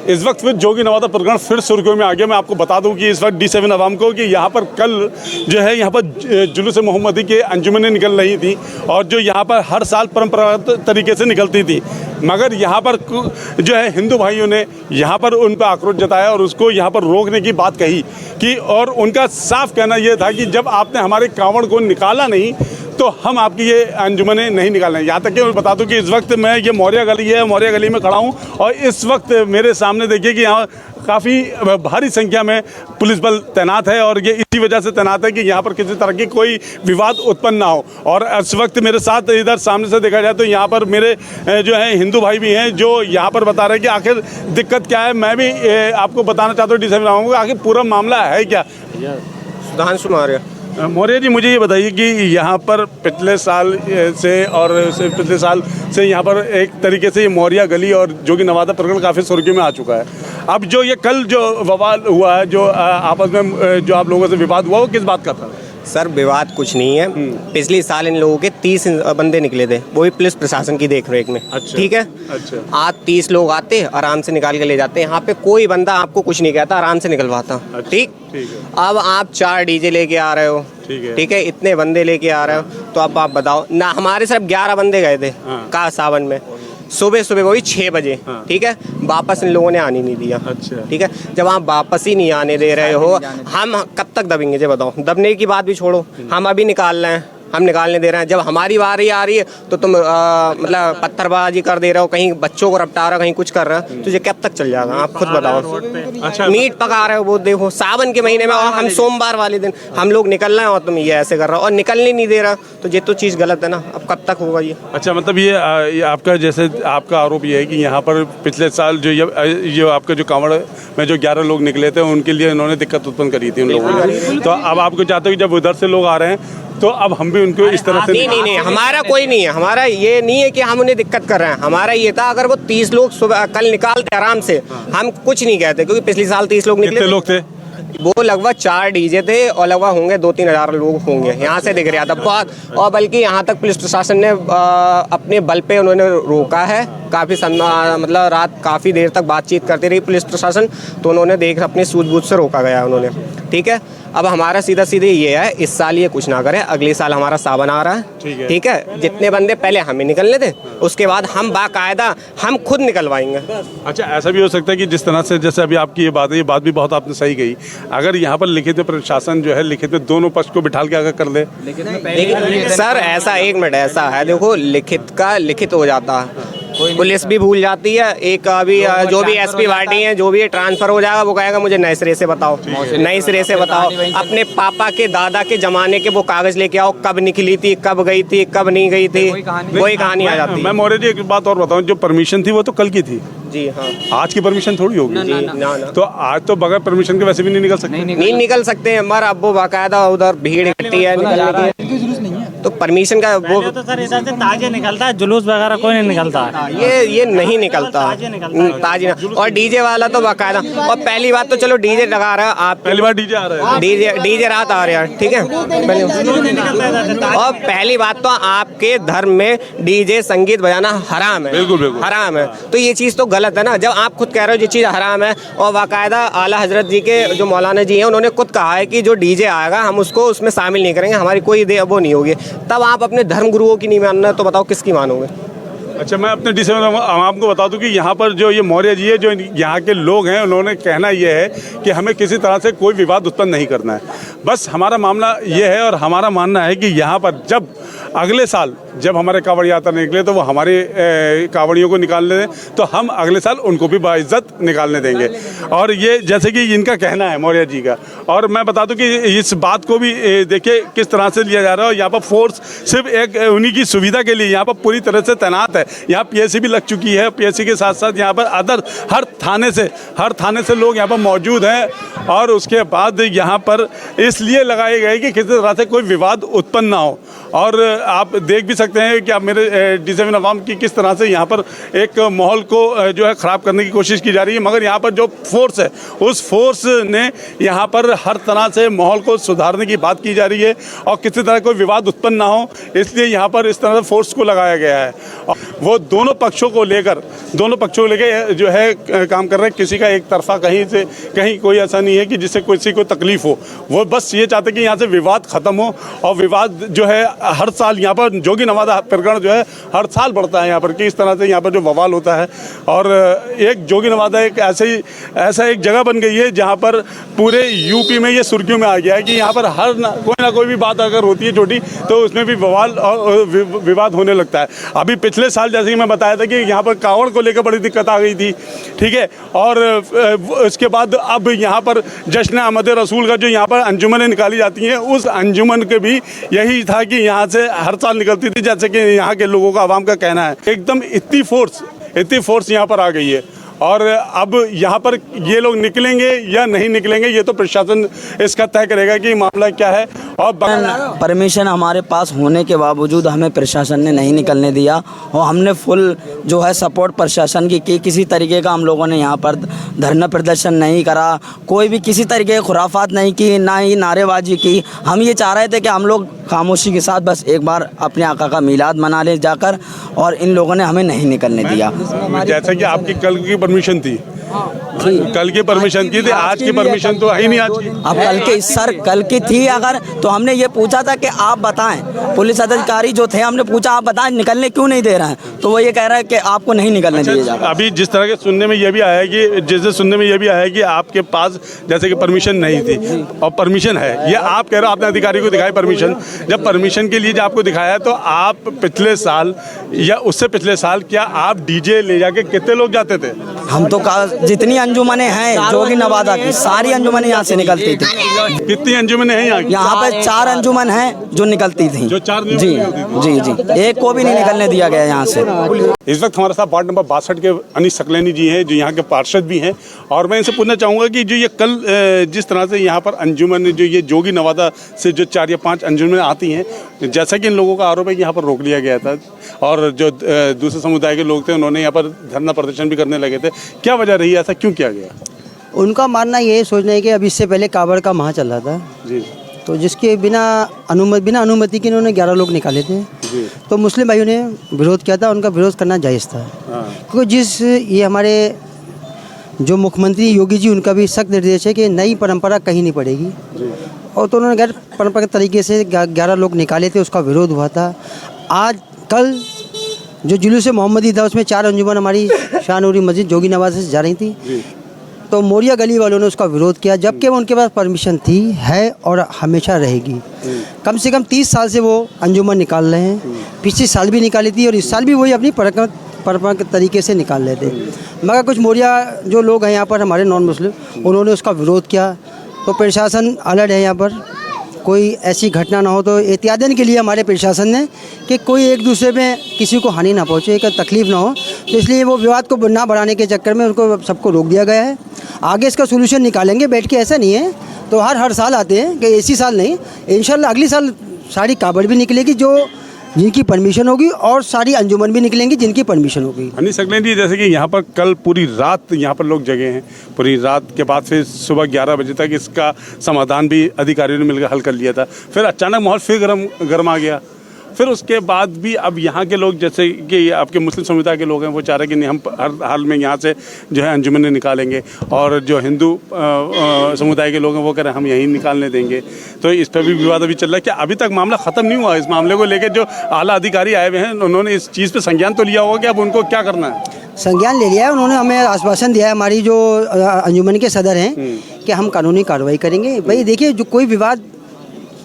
इस वक्त फिर जोगी नवादा प्रकरण फिर सुर्खियों में आ गया। मैं आपको बता दूं कि इस वक्त D7 अवाम को कि यहाँ पर कल जो है यहाँ पर जुलूस मोहम्मदी के अंजुमनें निकल रही थी और जो यहाँ पर हर साल परंपरागत तरीके से निकलती थी, मगर यहाँ पर जो है हिंदू भाइयों ने यहाँ पर उन पर आक्रोश जताया और उसको यहाँ पर रोकने की बात कही कि, और उनका साफ कहना यह था कि जब आपने हमारे कांवड़ को निकाला नहीं तो हम आपकी ये अंजुमनें नहीं निकालें। यहाँ तक कि मैं बता दूं कि इस वक्त मैं ये मौर्या गली है, मौर्या गली में खड़ा हूँ और इस वक्त मेरे सामने देखिए कि यहाँ काफ़ी भारी संख्या में पुलिस बल तैनात है और ये इसी वजह से तैनात है कि यहाँ पर किसी तरह की कोई विवाद उत्पन्न ना हो। और इस वक्त मेरे साथ इधर सामने से देखा जाए तो यहाँ पर मेरे जो है हिंदू भाई भी हैं जो यहाँ पर बता रहे हैं कि आखिर दिक्कत क्या है। मैं भी आपको बताना चाहता हूँ D7 अवाम को आखिर पूरा मामला है क्या। सुधांशु मौर्य। मौर्य जी, मुझे ये बताइए कि यहाँ पर पिछले साल से यहाँ पर एक तरीके से ये मौर्या गली और जोगी नवादा प्रकरण काफ़ी सुर्खियों में आ चुका है। अब जो ये कल जो बवाल हुआ है, जो आपस में जो आप लोगों से विवाद हुआ, वो किस बात का था? सर विवाद कुछ नहीं है। पिछले साल इन लोगों के 30 बंदे निकले थे, वो भी पुलिस प्रशासन की देख रेख में। अच्छा, ठीक है। अच्छा। आज 30 लोग आते आराम से निकाल के ले जाते हैं। यहाँ पे कोई बंदा आपको कुछ नहीं कहता, आराम से निकलवाता। अच्छा, ठीक है। अब आप 4 डीजे लेके आ रहे हो, ठीक है, इतने बंदे लेके आ रहे हो, तो अब आप बताओ ना। हमारे सिर्फ 11 बंदे गए थे का सावन में, सुबह वही 6 बजे। ठीक है, वापस इन लोगों ने आने नहीं दिया। अच्छा। ठीक है, जब आप वापस ही नहीं आने दे रहे हो, हम कब तक दबेंगे? जो बताओ, दबने की बात भी छोड़ो, हम अभी निकाल रहे हैं, हम निकालने दे रहे हैं। जब हमारी बारी आ रही है तो तुम मतलब पत्थरबाजी कर दे रहे हो, कहीं बच्चों को रपटा रहे हो, कहीं कुछ कर रहे हो, तो ये कब तक चल जाएगा? आप खुद बताओ। अच्छा, मीट पका रहे हो, वो देखो सावन के महीने में, और हम सोमवार वाले दिन हम लोग निकल रहे हैं और तुम ये ऐसे कर रहे हो और निकलने नहीं दे रहा, तो ये तो चीज़ गलत है ना। अब कब तक होगा ये? अच्छा, मतलब ये आपका जैसे आपका आरोप ये है कि यहाँ पर पिछले साल जो ये आपका जो कांवड़ में जो 11 लोग निकले थे उनके लिए इन्होंने दिक्कत उत्पन्न करी थी उन लोगों ने, तो अब आपको चाहते हो कि जब उधर से लोग आ रहे हैं तो अब हम भी उनको इस तरह से नहीं, हमारा कोई नहीं है। हमारा ये नहीं है कि हम उन्हें दिक्कत कर रहे हैं। हमारा ये था, अगर वो 30 लोग सुबह कल निकालते आराम से, हम कुछ नहीं कहते, क्योंकि पिछले साल 30 लोग निकले। कितने लोग थे? वो लगभग 4 डीजे थे और लगभग होंगे 2-3 हज़ार लोग होंगे। यहाँ से दिख रहा था बहुत, और बल्कि यहाँ तक पुलिस प्रशासन ने अपने बल पे उन्होंने रोका है। काफ़ी मतलब रात काफ़ी देर तक बातचीत करती रही पुलिस प्रशासन, तो उन्होंने देख अपनी सूझबूझ से रोका गया उन्होंने। ठीक है, अब हमारा सीधा सीधे ये है, इस साल ये कुछ ना करे, अगले साल हमारा सावन आ रहा है। ठीक है, जितने बंदे पहले हमें निकलने थे, उसके बाद हम बाकायदा हम खुद निकलवाएंगे। अच्छा, ऐसा भी हो सकता है कि जिस तरह से जैसे अभी आपकी ये बात है, ये बात भी बहुत आपने सही कही, अगर यहाँ पर लिखित प्रशासन जो है लिखित में दोनों पक्ष को बिठाल के अगर कर ले। सर ऐसा, 1 मिनट, ऐसा है, देखो लिखित का लिखित हो जाता है, पुलिस भी भूल जाती है। एक अभी जो भी SP पार्टी है, जो भी ट्रांसफर हो जाएगा, वो कहेगा मुझे नए सिरे से बताओ, नए सिरे से बताओ। अपने पापा के दादा के जमाने के वो कागज लेके आओ, कब निकली थी, कब गई थी, कब नहीं गई थी, वही कहानी आ जाती है। मैं मौर्य जी एक बात और बताऊं, जो परमिशन थी वो तो कल की थी। जी हाँ, आज की परमिशन थोड़ी होगी। ना। तो आज तो बगैर परमिशन के वैसे भी नहीं निकल सकते। नहीं निकल सकते हैं, मगर अब वो बाकायदा उधर भीड़ इकट्ठी है निकलने की, तो परमिशन का वो तो सर इधर से ताजे निकलता है, जुलूस वगैरह कोई नहीं निकलता। ये नहीं निकलता ताजे। और डीजे वाला तो बाकायदा, और पहली बात तो चलो डीजे लगा रहा है आप, पहली बार डीजे आ रहा है, डीजे रात आ रहा है। ठीक है, और पहली बात तो आपके धर्म में डीजे संगीत बजाना हराम है। बिल्कुल हराम है, तो ये चीज़ तो गलत है ना। जब आप खुद कह रहे हो ये चीज़ हराम है, और बाकायदा आला हजरत जी के जो मौलाना जी हैं, उन्होंने खुद कहा है कि जो डीजे आएगा हम उसको उसमें शामिल नहीं करेंगे, हमारी कोई वो नहीं होगी। तब आप अपने धर्म गुरुओं की नहीं मानना, तो बताओ किसकी मानोगे? अच्छा, मैं अपने D7 अवाम को बता दूं कि यहाँ पर जो ये मौर्य जी है, जो यहाँ के लोग हैं, उन्होंने कहना ये है कि हमें किसी तरह से कोई विवाद उत्पन्न नहीं करना है। बस हमारा मामला ये है और हमारा मानना है कि यहाँ पर जब अगले साल जब हमारे कांवड़ यात्रा निकले तो वो हमारे कांवड़ियों को निकालने दें, तो हम अगले साल उनको भी बाइज्जत निकालने देंगे। और ये जैसे कि इनका कहना है मौर्य जी का, और मैं बता दूं कि इस बात को भी देखिए किस तरह से लिया जा रहा है। और यहाँ पर फोर्स सिर्फ एक उन्हीं की सुविधा के लिए यहाँ पर पूरी तरह से तैनात है। यहाँ PSC भी लग चुकी है, PSC के साथ साथ यहाँ पर अदर हर थाने से लोग यहाँ पर मौजूद हैं और उसके बाद यहाँ पर इसलिए लगाए गए कि किसी तरह से कोई विवाद उत्पन्न ना हो। और आप देख भी सकते हैं कि आप मेरे D7 अवाम की किस तरह से यहाँ पर एक माहौल को जो है ख़राब करने की कोशिश की जा रही है, मगर यहाँ पर जो फोर्स है उस फोर्स ने यहाँ पर हर तरह से माहौल को सुधारने की बात की जा रही है और किसी तरह कोई विवाद उत्पन्न ना हो, इसलिए यहाँ पर इस तरह से फोर्स को लगाया गया है। वो दोनों पक्षों को लेकर जो है काम कर रहे हैं। किसी का एक तरफा कहीं से कहीं कोई ऐसा नहीं है कि जिससे किसी को तकलीफ हो। वो बस ये चाहते कि यहाँ से विवाद ख़त्म हो। और विवाद जो है हर साल यहाँ पर जोगी नवादा प्रकरण जो है हर साल बढ़ता है यहाँ पर, कि इस तरह से यहाँ पर जो बवाल होता है। और एक जोगी नवादा एक ऐसा एक जगह बन गई है जहाँ पर पूरे यूपी में ये सुर्खियों में आ गया है कि यहाँ पर कोई ना कोई भी बात अगर होती है छोटी तो उसमें भी बवाल और विवाद होने लगता है। अभी पिछले साल जैसे कि मैं बताया था कि यहाँ पर कांवड़ को लेकर बड़ी दिक्कत आ गई थी, ठीक है। और इसके बाद अब यहाँ पर जश्न अहमद रसूल का जो यहाँ पर अंजुमनें निकाली जाती हैं, उस अंजुमन के भी यही था कि यहाँ से हर साल निकलती थी, जैसे कि यहाँ के लोगों का आवाम का कहना है। एकदम इतनी फोर्स यहाँ पर आ गई है। और अब यहाँ पर ये लोग निकलेंगे या नहीं निकलेंगे ये तो प्रशासन इसका तय करेगा कि मामला क्या है। और परमिशन हमारे पास होने के बावजूद हमें प्रशासन ने नहीं निकलने दिया और हमने फुल जो है सपोर्ट प्रशासन की किसी तरीके का हम लोगों ने यहाँ पर धरना प्रदर्शन नहीं करा, कोई भी किसी तरीके की खुराफात नहीं की, ना ही नारेबाजी की। हम ये चाह रहे थे कि हम लोग खामोशी के साथ बस एक बार अपने आका का मिलाद मना ले जाकर, और इन लोगों ने हमें नहीं निकलने दिया। जैसा कि आपकी कल की परमिशन थी, कल की परमिशन की थी, आज की परमिशन तो है ही नहीं। आज की अब कल की थी अगर तो हमने ये पूछा था कि आप बताएं, पुलिस अधिकारी जो थे हमने पूछा आप बताएं निकलने क्यों नहीं दे रहे हैं, तो वो ये कह रहा है कि आपको नहीं निकलने दिया जा रहा। अभी जिस तरह के सुनने में ये भी आया है कि आपके पास जैसे कि परमिशन नहीं थी और परमिशन है, ये आप कह रहे हो आपने अधिकारी को दिखाई परमिशन। जब परमिशन के लिए जब आपको दिखाया है तो आप पिछले साल या उससे पिछले साल क्या आप डीजे ले जाके कितने लोग जाते थे? हम तो जितनी अंजुमनें हैं जोगी नवादा की सारी अंजुमनें यहाँ से निकलती थी। कितनी अंजुमनें हैं यहाँ पे 4 अंजुमन हैं जो निकलती थी। जो 4 जी जी जी, एक को भी नहीं निकलने दिया गया यहाँ से। इस वक्त हमारे साथ वार्ड नंबर 62 के अनीस सकलैनी जी हैं जो यहाँ के पार्षद भी हैं, और मैं इनसे पूछना चाहूँगा कि जो ये कल जिस तरह से यहाँ पर अंजुमन जो ये जोगी नवादा से जो 4 या 5 अंजुमनें आती हैं, जैसा कि इन लोगों का आरोप है कि यहाँ पर रोक लिया गया था और जो दूसरे समुदाय के लोग थे उन्होंने यहाँ पर धरना प्रदर्शन भी करने लगे थे, क्या वजह रही, ऐसा क्यों किया गया? उनका मानना ये सोचना है कि अब इससे पहले कावड़ का माह चल रहा था जी, तो जिसके बिना अनुमति के इन्होंने 11 लोग निकाले थे जी। तो मुस्लिम भाइयों ने विरोध किया था, उनका विरोध करना जायज़ था। क्योंकि ये हमारे जो मुख्यमंत्री योगी जी उनका भी सख्त निर्देश है कि नई परंपरा कहीं नहीं पड़ेगी, और तो उन्होंने गैर परंपरागत तरीके से 11 लोग निकाले थे, उसका विरोध हुआ था। आज कल जो जुलूस मोहम्मदी था उसमें 4 अंजुमन हमारी शाहनूरी मस्जिद जोगी नवादा से जा रही थी, तो मोरिया गली वालों ने उसका विरोध किया, जबकि उनके पास परमिशन थी, है और हमेशा रहेगी। कम से कम 30 साल से वो अंजुमन निकाल रहे हैं, पिछले साल भी निकाली थी और इस साल भी वही अपनी परंपरागत तरीके से निकाल रहे थे। मगर कुछ मोरिया जो लोग हैं यहाँ पर हमारे नॉन मुस्लिम, उन्होंने उसका विरोध किया, तो प्रशासन अलर्ट है यहाँ पर कोई ऐसी घटना ना हो। तो एहतियातन के लिए हमारे प्रशासन ने कि कोई एक दूसरे में किसी को हानि ना पहुँचे, एक तकलीफ़ ना हो, तो इसलिए वो विवाद को ना बढ़ाने के चक्कर में उनको सबको रोक दिया गया है। आगे इसका सोल्यूशन निकालेंगे बैठ के, ऐसा नहीं है तो हर साल आते हैं कि इसी साल नहीं, इंशाल्लाह अगली साल सारी कावड़ भी निकलेगी जिनकी परमिशन होगी, और सारी अंजुमन भी निकलेंगी जिनकी परमिशन होगी। अनीस सकलैनी जी, जैसे कि यहाँ पर कल पूरी रात यहाँ पर लोग जगे हैं, पूरी रात के बाद फिर सुबह 11 बजे तक इसका समाधान भी अधिकारियों ने मिलकर हल कर लिया था, फिर अचानक माहौल फिर गर्म आ गया, फिर उसके बाद भी अब यहाँ के लोग जैसे कि आपके मुस्लिम समुदाय के लोग हैं वो चाह रहे हैं कि नहीं हम हर हाल में यहाँ से जो है अंजुमनें निकालेंगे, और जो हिंदू समुदाय के लोग हैं वो कह रहे हैं हम यहीं निकालने देंगे। तो इस पर भी विवाद अभी चल रहा है। क्या अभी तक मामला ख़त्म नहीं हुआ? इस मामले को लेकर जो आला अधिकारी आए हुए हैं उन्होंने इस चीज़ पर संज्ञान तो लिया होगा कि अब उनको क्या करना है? संज्ञान ले लिया है, उन्होंने हमें आश्वासन दिया है, हमारी जो अंजुमन के सदर हैं, कि हम कानूनी कार्रवाई करेंगे। भाई देखिए, जो कोई विवाद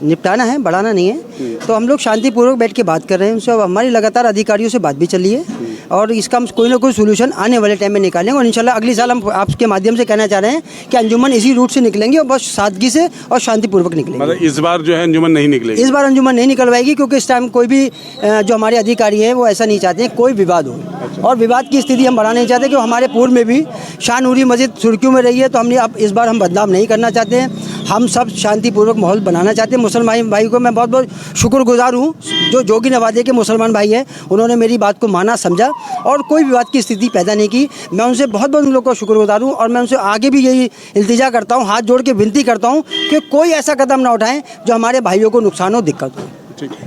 निपटाना है, बढ़ाना नहीं है। तो हम लोग शांतिपूर्वक बैठ के बात कर रहे हैं उनसे। अब हमारी लगातार अधिकारियों से बात भी चल रही है और इसका हम कोई ना कोई सोल्यूशन आने वाले टाइम में निकालेंगे। और इंशाल्लाह अगले साल हम आपके माध्यम से कहना चाह रहे हैं कि अंजुमन इसी रूट से निकलेंगे और बस सादगी से और शांतिपूर्वक निकलेंगे। मतलब इस बार जो है अंजुमन नहीं निकलेगी? इस बार अंजुमन नहीं निकल पाएगी क्योंकि इस टाइम कोई भी जो हमारे अधिकारी हैं वो ऐसा नहीं चाहते हैं कोई विवाद हो। और विवाद की स्थिति हम बढ़ाना नहीं चाहते कि हमारे पूर्व में भी शाह-नूरी मस्जिद सुर्खियों में रही है, तो हमने अब इस बार हम बदलाव नहीं करना चाहते हैं। हम सब शांतिपूर्वक माहौल बनाना चाहते हैं। मुसलमान भाई को मैं बहुत बहुत शुक्रगुजार हूँ, जो जोगी नवादे के मुसलमान भाई हैं, उन्होंने मेरी बात को माना, समझा और कोई विवाद की स्थिति पैदा नहीं की। मैं उनसे बहुत बहुत उन लोगों का शुक्रगुजार हूँ और मैं उनसे आगे भी यही इल्तिजा करता हूँ, हाथ जोड़ के विनती करता हूँ कि कोई ऐसा कदम ना उठाएं जो हमारे भाइयों को नुकसान हो, दिक्कत हो।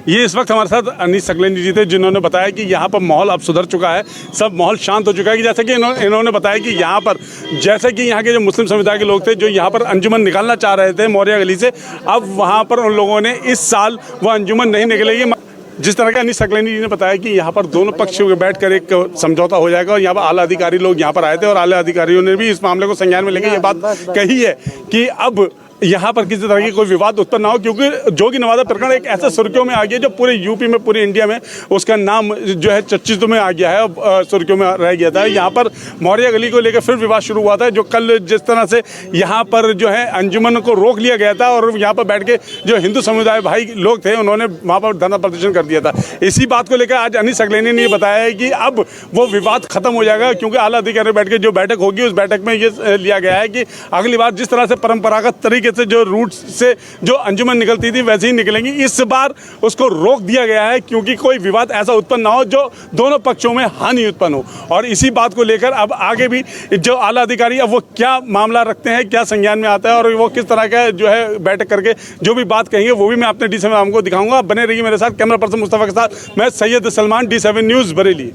ये इस वक्त हमारे साथ अनीस सकलैनी जी थे, जिन्होंने बताया कि यहाँ पर माहौल अब सुधर चुका है, सब माहौल शांत हो चुका है। कि जैसे कि इन्होंने बताया कि यहाँ पर जैसे कि यहाँ के जो मुस्लिम समुदाय के लोग थे जो यहाँ पर अंजुमन निकालना चाह रहे थे मौर्या गली से, अब वहाँ पर उन लोगों ने इस साल वो अंजुमन नहीं निकलेगी। जिस तरह का अनीस सकलैनी जी ने बताया कि यहाँ पर दोनों पक्ष बैठ कर एक समझौता हो जाएगा और यहाँ पर आला अधिकारी लोग यहाँ पर आए थे और आला अधिकारियों ने भी इस मामले को संज्ञान में लेकर ये बात कही है कि अब यहाँ पर किसी तरह की कोई विवाद उत्पन्न ना हो, क्योंकि जोगी नवादा प्रकरण एक ऐसे सुर्खियों में आ गया जो पूरे यूपी में, पूरे इंडिया में उसका नाम जो है चर्चितों में आ गया है, सुर्खियों में रह गया था। यहाँ पर मौर्या गली को लेकर फिर विवाद शुरू हुआ था, जो कल जिस तरह से यहाँ पर जो है अंजुमन को रोक लिया गया था और यहाँ पर बैठ के जो हिंदू समुदाय भाई लोग थे उन्होंने वहाँ पर धरना प्रदर्शन कर दिया था। इसी बात को लेकर आज अनीस सकलैनी ने बताया है कि अब वो विवाद खत्म हो जाएगा, क्योंकि आला अधिकारी बैठ के जो बैठक होगी उस बैठक में ये लिया गया है कि अगली बार जिस तरह से परंपरागत तरीके से जो रूट से जो अंजुमन निकलती थी वैसे ही निकलेंगी। इस बार उसको रोक दिया गया है क्योंकि कोई विवाद ऐसा उत्पन्न ना हो जो दोनों पक्षों में हानि उत्पन्न हो। और इसी बात को लेकर अब आगे भी जो आला अधिकारी अब वो क्या मामला रखते हैं, क्या संज्ञान में आता है और वो किस तरह का जो है बैठक करके जो भी बात कहेंगे वो भी मैं अपने D7 आपको दिखाऊंगा। बने रहिए मेरे साथ। कैमरा पर्सन मुस्तफा के साथ मैं सैयद सलमान, D7 न्यूज़ बरेली।